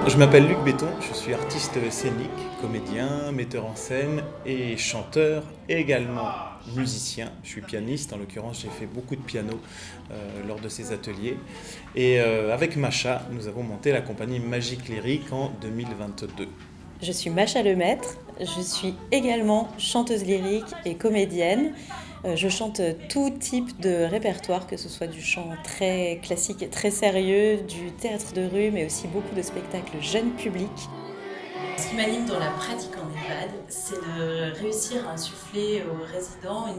Je m'appelle Luc Béton, je suis artiste scénique, comédien, metteur en scène et chanteur, et également musicien. Je suis pianiste, en l'occurrence j'ai fait beaucoup de piano lors de ces ateliers. Et avec Macha, nous avons monté la compagnie Magique Lyrique en 2022. Je suis Macha Lemaître, je suis également chanteuse lyrique et comédienne. Je chante tout type de répertoire, que ce soit du chant très classique et très sérieux, du théâtre de rue, mais aussi beaucoup de spectacles jeunes publics. Ce qui m'anime dans la pratique en EHPAD, c'est de réussir à insuffler aux résidents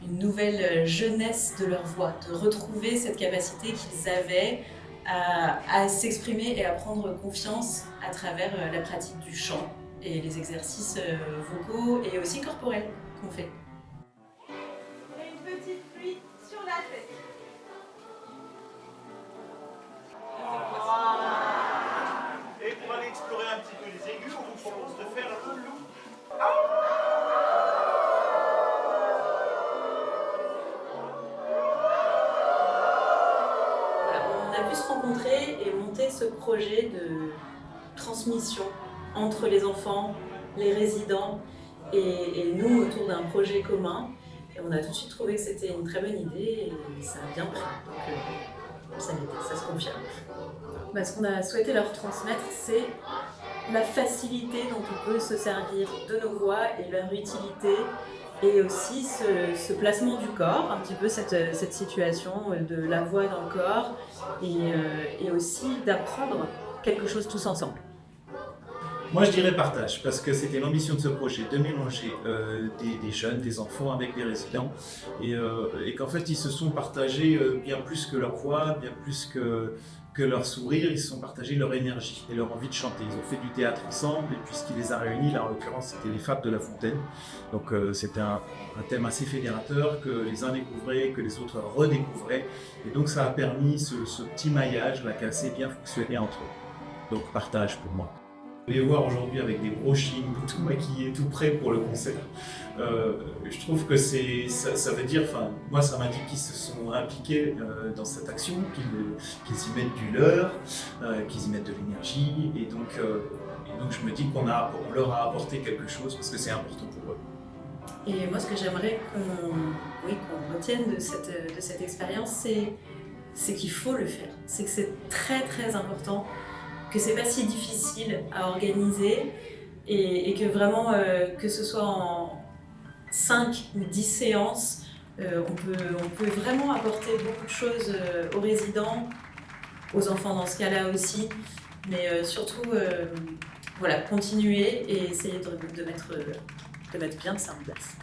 une nouvelle jeunesse de leur voix, de retrouver cette capacité qu'ils avaient à s'exprimer et à prendre confiance à travers la pratique du chant et les exercices vocaux et aussi corporels qu'on fait. Et une petite pluie sur la tête. Et pour aller explorer un petit peu les aigus, on vous propose de faire un loup. On a pu se rencontrer et monter ce projet de transmission entre les enfants, les résidents et nous autour d'un projet commun. Et on a tout de suite trouvé que c'était une très bonne idée et ça a bien pris. Donc ça se confirme. Ce qu'on a souhaité leur transmettre, c'est la facilité dont on peut se servir de nos voix et leur utilité, et aussi ce placement du corps, un petit peu cette situation de la voix dans le corps, et aussi d'apprendre quelque chose tous ensemble. Moi je dirais partage, parce que c'était l'ambition de ce projet, de mélanger des jeunes, des enfants avec des résidents, et qu'en fait ils se sont partagés bien plus que leur voix, bien plus que leur sourire, ils se sont partagés leur énergie et leur envie de chanter. Ils ont fait du théâtre ensemble, et puis ce qui les a réunis, là en l'occurrence c'était les Fables de La Fontaine. Donc c'était un thème assez fédérateur que les uns découvraient, que les autres redécouvraient, et donc ça a permis ce petit maillage là qui a assez bien fonctionné entre eux. Donc partage pour moi. Les voir aujourd'hui avec des brochings, tout maquillés, tout prêt pour le concert, je trouve que ça veut dire, enfin moi ça m'indique qu'ils se sont impliqués dans cette action, qu'ils y mettent du leur, qu'ils y mettent de l'énergie, et donc je me dis qu'on leur a apporté quelque chose parce que c'est important pour eux. Et moi, ce que j'aimerais qu'on retienne de cette expérience, c'est qu'il faut le faire. C'est que c'est très très important, que c'est pas si difficile à organiser, et que vraiment, que ce soit en 5 ou 10 séances, on peut vraiment apporter beaucoup de choses aux résidents, aux enfants dans ce cas-là aussi, mais surtout continuer et essayer de mettre bien ça en place.